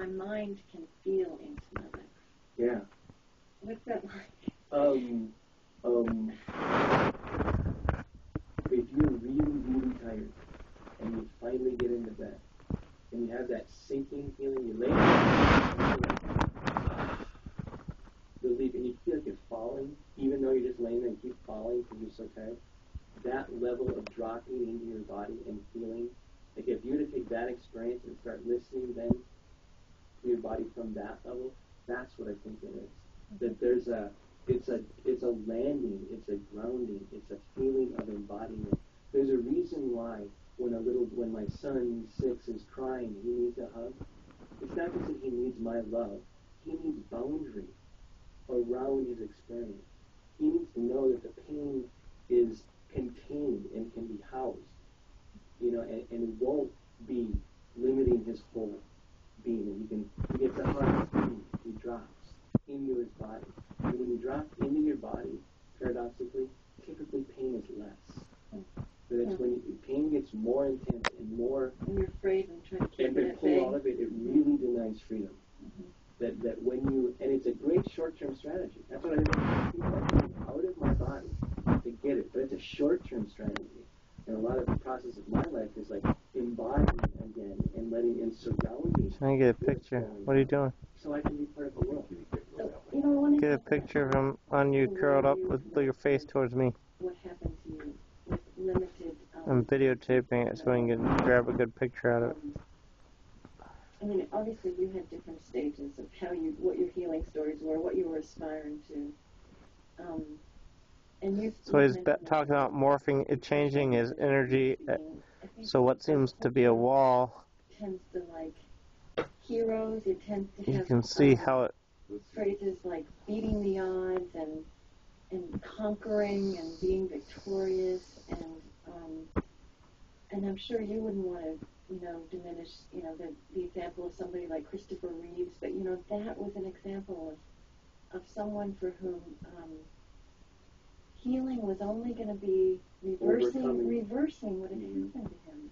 my mind can feel into my legs. Yeah. What's that like? If you're really, really tired and you finally get into bed and you have that sinking feeling, you lay down, relief, and you feel like you're falling, even though you're just laying there and keep falling because you're so tired, that level of dropping into your body and feeling, like if you were to take that experience and start listening then to your body from that level, that's what I think it is. That there's it's a landing, it's a grounding, it's a feeling of embodiment. There's a reason why when my son 6 is crying, he needs a hug. It's not just that he needs my love. He needs boundary around his experience. He needs to know that the pain is contained and can be housed, and it won't be limiting his whole being. He gets a hug, he drops into his body. And when you drop into your body, paradoxically, typically pain is less. But it's when pain gets more intense and more... And you're afraid and trying to keep and it to at pull bay. out of it, it really denies freedom. That when you... And it's a great short-term strategy. That's what I do. People are getting out of my body to get it. But it's a short-term strategy. And a lot of the process of my life is like embodying again and letting and surrounding. Trying to get a picture. What are you doing? So I can be part of the world. Get a picture of him on you curled up with your face towards me. What happened to you with limited... I'm videotaping it so we can grab a good picture out of it. I mean, obviously you had different stages of what your healing stories were, what you were aspiring to. So he's talking about morphing, changing his energy. So what seems to be a wall, tends to like heroes. It tends to have. You can see how it. Phrases like beating the odds and conquering and being victorious and I'm sure you wouldn't want to diminish the example of somebody like Christopher Reeves, but that was an example of someone for whom healing was only going to be reversing what had happened to him.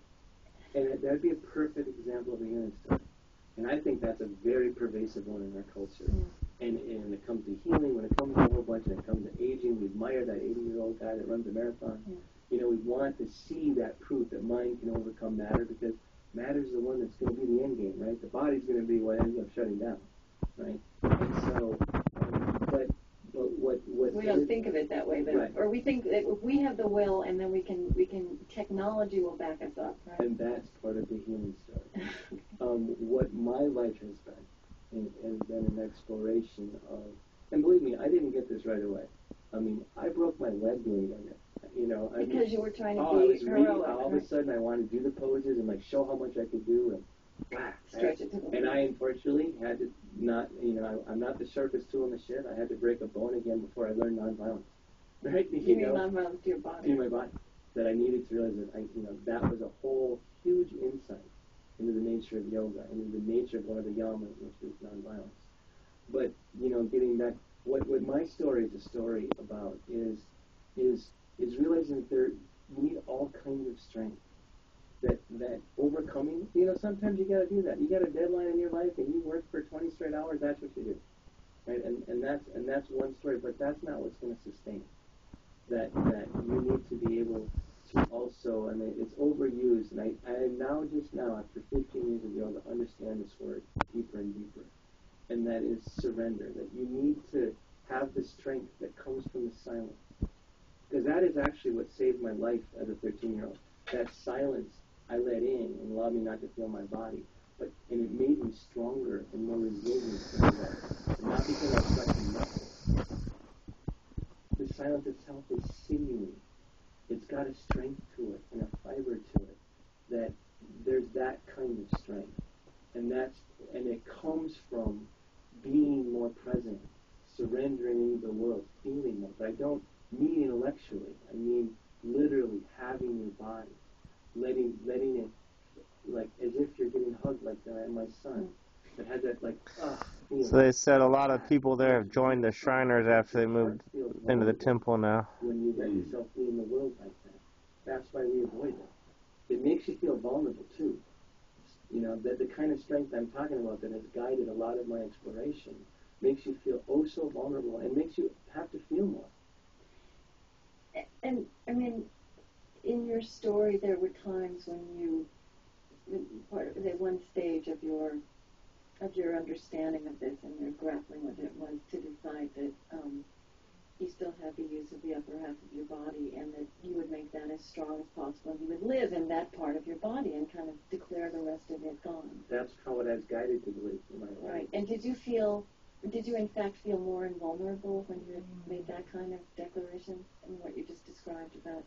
And that'd be a perfect example of a healing story. And I think that's a very pervasive one in our culture. And when it comes to healing, when it comes to a whole bunch, when it comes to aging, we admire that 80-year-old guy that runs a marathon. We want to see that proof that mind can overcome matter, because matter is the one that's going to be the end game, right? The body's going to be what ends up shutting down, right? And so, but what we don't think of it that way, though. Right. Or we think that if we have the will, and then we can technology will back us up, right? And that's part of the healing story. What my life has been an exploration of, and believe me, I didn't get this right away. I mean, I broke my leg doing it. Because you were trying to be heroic. All of a sudden, I wanted to do the poses and like show how much I could do, and stretch it to the and I unfortunately had to not, I'm not the sharpest tool in the shed. I had to break a bone again before I learned nonviolence. Right? You mean nonviolence to your body? To my body. That I needed to realize that that was a whole huge insight into the nature of yoga, into the nature of one of the yamas, which is nonviolence. But getting back, what my story is a story about is realizing that you need all kinds of strength. That overcoming, sometimes you got to do that. You got a deadline in your life, and you work for 20 straight hours. That's what you do, right? And that's one story, but that's not what's going to sustain. That you need to be able to also, and it's overused, and I now after 15 years of yoga understand this word deeper and deeper, and that is surrender. That you need to have the strength that comes from the silence, because that is actually what saved my life as a 13-year-old. That silence I let in and allowed me not to feel my body, and it made me stronger and more resilient for the life, and not because I was flexing muscles. The silence itself is sinewy. It's got a strength to it and a fiber to it. That there's that kind of strength, and it comes from being more present, surrendering into the world, feeling more. But I don't mean intellectually. I mean literally having your body, letting it, like as if you're getting hugged, like my son that had that feeling. So they said a lot of people there have joined the Shriners after they moved into the temple now. When you let yourself be in the world like that, that's why we avoid it. It makes you feel vulnerable too. You know, that the kind of strength I'm talking about that has guided a lot of my exploration makes you feel oh so vulnerable and makes you have to feel more. And I mean, in your story, there were times when you, part of the one stage of your understanding of this and your grappling with it was to decide that you still had the use of the upper half of your body and that you would make that as strong as possible and you would live in that part of your body and kind of declare the rest of it gone. That's how it has guided the belief in my life. Right. And did you in fact feel more invulnerable when you had made that kind of declaration and what you just described about?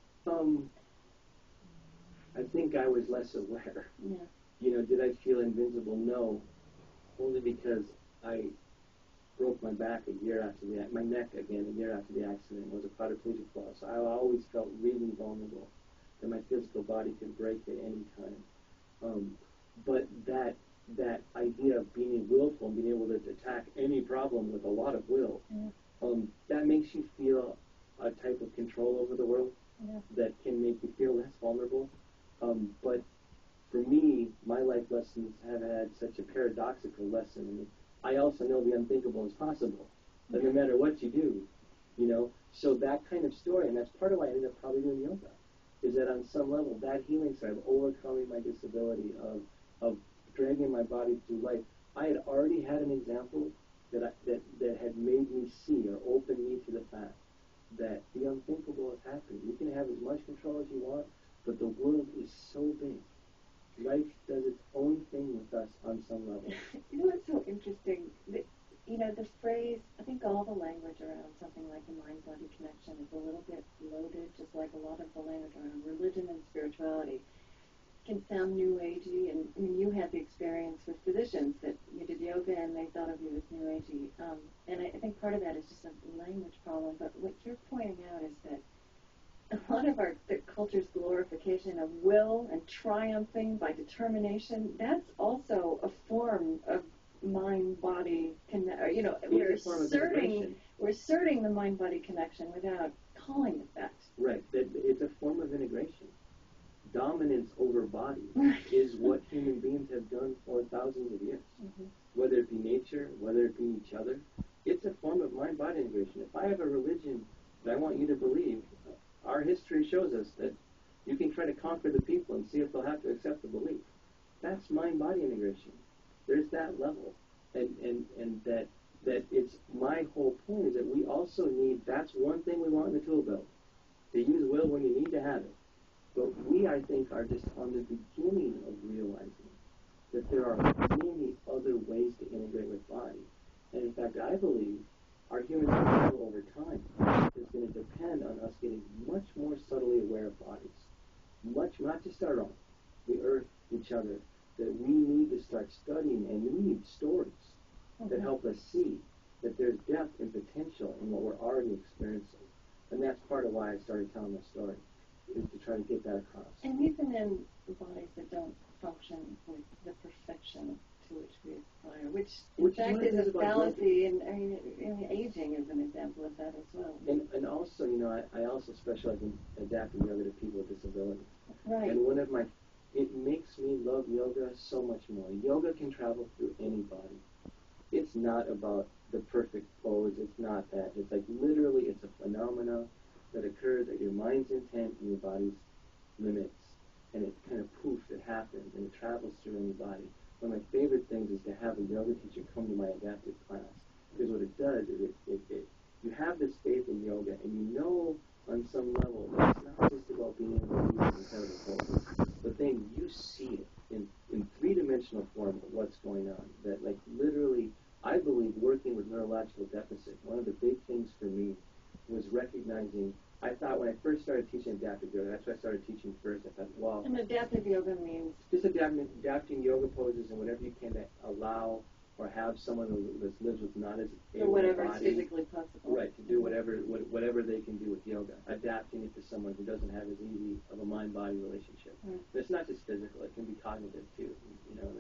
I think I was less aware. Yeah. You know, did I feel invincible? No. Only because I broke my back a year after my neck again a year after the accident, was a quadriplegic fall. So I always felt really vulnerable that my physical body could break at any time. But that idea of being willful and being able to attack any problem with a lot of will, that makes you feel a type of control over the world that can make you feel less vulnerable. But for me, my life lessons have had such a paradoxical lesson in me. I also know the unthinkable is possible, that no matter what you do, you know. So that kind of story, and that's part of why I ended up probably doing yoga, is that on some level, that healing side of overcoming my disability, of dragging my body through life, I had already had an example that had made me see or opened me to the fact that the unthinkable has happened. You can have as much control as you want, but the world is so big. Life does its own thing with us on some level. You know what's so interesting? The phrase, I think all the language around something like the mind-body connection is a little bit loaded, just like a lot of the language around religion and spirituality can sound new agey. And I mean, you had the experience with physicians that you did yoga and they thought of you as new agey. And I think part of that is just a language problem. But what you're pointing out is that a lot of the culture's glorification of will and triumphing by determination, that's also a form of mind-body connection. You know, we're asserting the mind-body connection without calling it that. Right. It's a form of integration. Dominance over body is what human beings have done for thousands of years. Mm-hmm. Whether it be nature, whether it be each other, it's a form of mind-body integration. If I have a religion that I want you to believe, our history shows us that you can try to conquer the people and see if they'll have to accept the belief. That's mind-body integration. There's that level. And that it's my whole point is that we also need, that's one thing we want in the tool belt, to use will when you need to have it. But we, I think, are just on the beginning of realizing that there are many other ways to integrate with body. And in fact, I believe our human potential over time is going to depend on us getting much more subtly aware of bodies. Much, not just our own, the earth, each other, that we need to start studying and read stories that help us see that there's depth and potential in what we're already experiencing. And that's part of why I started telling my story, is to try to get that across. And even in bodies that don't function with the perfection to which we aspire, which in fact is a fallacy, and I mean, aging is an example of that as well. And also, you know, I also specialize in adapting yoga to people with disabilities. Right. And it makes me love yoga so much more. Yoga can travel through any body. It's not about the perfect pose. It's not that. It's like literally it's a phenomena that occurs at your mind's intent and your body's limits. And it kind of poof, it happens, and it travels through any body. One of my favorite things is to have a yoga teacher come to my adaptive class. Because what it does is you have this faith in yoga, and you know on some level that it's not just about being able to do these incredible poses, but then you see it in three-dimensional form of what's going on. That, like, literally, I believe working with neurological deficit, one of the big things for me was recognizing, I thought when I first started teaching adaptive yoga, that's what I started teaching first, I thought, well... And adaptive yoga means? Just adapting yoga poses and whatever you can to allow or have someone who lives with not as able whatever body, is physically possible. Right, to do whatever they can do with yoga, adapting it to someone who doesn't have as easy of a mind-body relationship. Right. It's not just physical, it can be cognitive too. You know,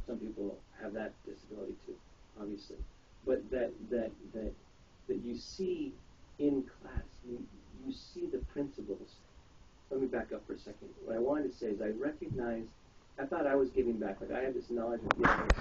some people have that disability too, obviously. But that you see in class, you see the principles. Let me back up for a second. What I wanted to say is I thought I was getting giving back. Like I have this knowledge of the other